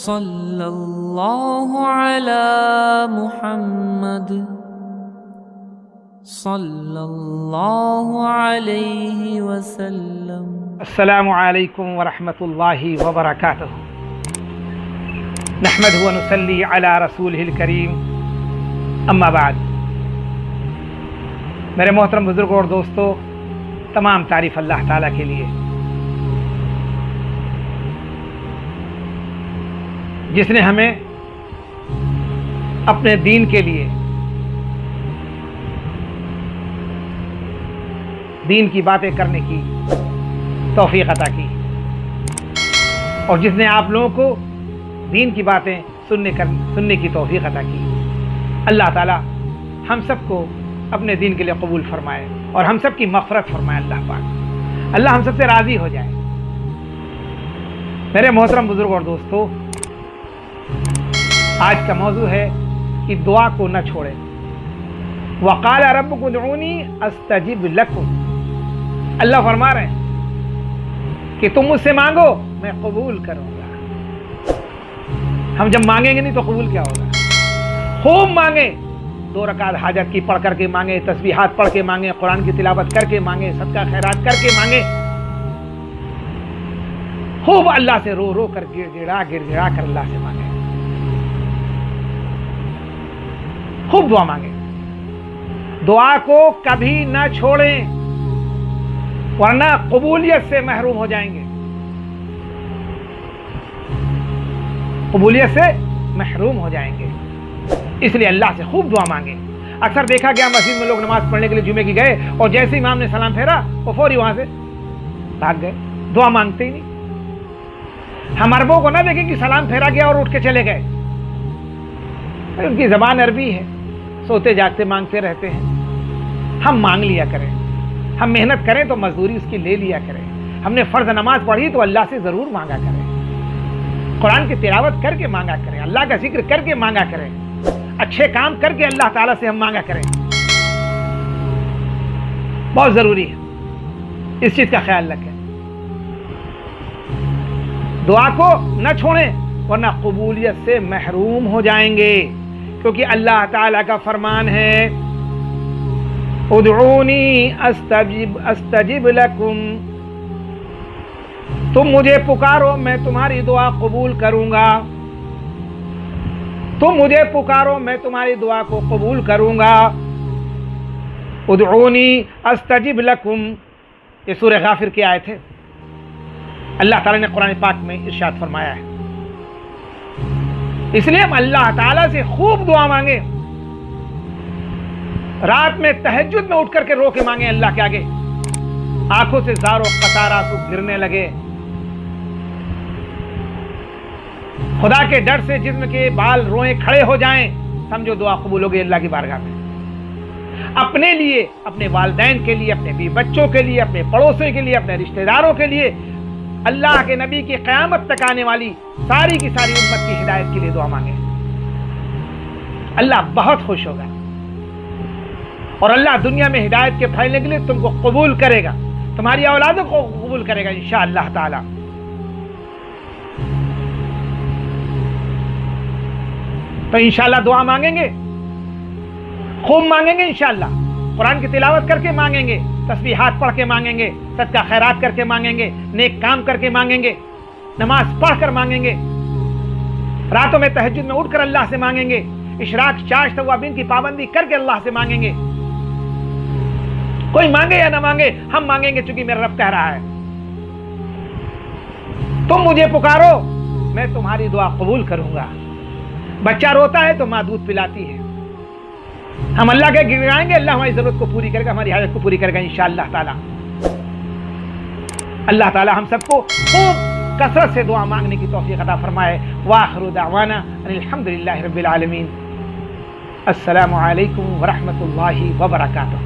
सल्लल्लाहु अला मुहम्मद सल्लल्लाहु अलैहि वसल्लम। अस्सलामु अलैकुम वरहमतुल्लाहि वबरकातुहू। नहमदुहु व नुसल्ली अला रसूलिहिल करीम, अम्मा बाद। मेरे मोहतरम बुजुर्गों और दोस्तों, तमाम तारीफ़ अल्लाह ताला के लिए, जिसने हमें अपने दीन के लिए, दीन की बातें करने की तौफीक अता की, और जिसने आप लोगों को दीन की बातें सुनने की तौफीक अता की। अल्लाह ताला हम सबको अपने दीन के लिए कबूल फरमाए और हम सब की मग़फ़िरत फरमाए। अल्लाह पाक, अल्लाह हम सबसे राज़ी हो जाए। मेरे मोहतरम बुजुर्ग और दोस्तों, आज का मौजू है कि दुआ को न छोड़ें। वक़ाल रब्बुकुम उदऊनी अस्तजिब लकुम। अल्लाह फरमा रहे हैं कि तुम मुझसे मांगो, मैं कबूल करूंगा। हम जब मांगेंगे नहीं तो कबूल क्या होगा? खूब मांगे, 2 रकात हाजत की पढ़ करके मांगे, तस्बीहात पढ़ के मांगे, कुरान की तिलावत करके मांगे, सदका खैरात करके मांगे, खूब अल्लाह से रो रो कर गिड़गिड़ा कर अल्लाह से मांगे, खूब दुआ मांगे। दुआ को कभी ना छोड़ें, वरना कबूलियत से महरूम हो जाएंगे। कबूलियत से महरूम हो जाएंगे, इसलिए अल्लाह से खूब दुआ मांगे। अक्सर देखा गया मस्जिद में लोग नमाज पढ़ने के लिए जुमे की गए और जैसे इमाम ने सलाम फेरा वो फौरी वहां से भाग गए, दुआ मांगते ही नहीं। हम अरबों को ना देखें कि सलाम फेरा गया और उठ के चले गए। उनकी जबान अरबी है, सोते जागते मांगते रहते हैं। हम मांग लिया करें, हम मेहनत करें तो मजदूरी उसकी ले लिया करें। हमने फर्ज नमाज पढ़ी तो अल्लाह से जरूर मांगा करें, कुरान की तिलावत करके मांगा करें, अल्लाह का जिक्र करके मांगा करें, अच्छे काम करके अल्लाह ताला से हम मांगा करें। बहुत जरूरी है, इस चीज का ख्याल रखें। दुआ को न छोड़ें, वरना कबूलियत से महरूम हो जाएंगे, क्योंकि अल्लाह ताला का फरमान है, उदऊनी अस्तजिब लकुम। तुम मुझे पुकारो, मैं तुम्हारी दुआ कबूल करूंगा। तुम मुझे पुकारो, मैं तुम्हारी दुआ को कबूल करूंगा। उदऊनी अस्तजिब लकुम, ये सूरह गाफिर की आयत है। अल्लाह ताला ने कुरान पाक में इरशाद फरमाया है। इसलिए हम अल्लाह ताला से खूब दुआ मांगे। रात में तहज्जुद में उठ करके रो के मांगे अल्लाह के आगे, आंखों से ज़ारो कतार आंसू गिरने लगे, खुदा के डर से जिस्म के बाल रोए खड़े हो जाएं, समझो दुआ कबूल हो गई अल्लाह की बारगाह में। अपने लिए, अपने वालिदैन के लिए, अपने बीवी बच्चों के लिए, अपने पड़ोसियों के लिए, अपने रिश्तेदारों के लिए, अल्लाह के नबी की क़यामत तक आने वाली सारी की सारी उम्मत की हिदायत के लिए दुआ मांगे। अल्लाह बहुत खुश होगा और अल्लाह दुनिया में हिदायत के फैलने के लिए तुमको कबूल करेगा, तुम्हारी औलादों को कबूल करेगा इंशाअल्लाह ताला। तो इंशाअल्लाह दुआ मांगेंगे, खूब मांगेंगे इंशाअल्लाह, कुरान की तिलावत करके मांगेंगे, तस्बीहात पढ़ के मांगेंगे, सदका खैरात करके मांगेंगे, नेक काम करके मांगेंगे, नमाज पढ़ कर मांगेंगे, रातों में तहज्जुद में उठकर अल्लाह से मांगेंगे, इशराक चाश तवाबीन की पाबंदी करके अल्लाह से मांगेंगे। कोई मांगे या ना मांगे, हम मांगेंगे, चूंकि मेरा रब कह रहा है, तुम मुझे पुकारो, मैं तुम्हारी दुआ कबूल करूंगा। बच्चा रोता है तो माँ दूध पिलाती है, हम अल्लाह के गिड़गिड़ाएंगे, अल्लाह हमारी जरूरत को पूरी करेगा, हमारी हाजत को पूरी करेगा इंशाअल्लाह ताला। अल्लाह ताला हम सबको खूब कसरत से दुआ मांगने की तौफीक अता फरमाए। वाखिरु दावाना अनिल हम्दुलिल्लाहि रब्बिल आलमीन। अस्सलामु अलैकुम व रहमतुल्लाहि व बरकातुहू।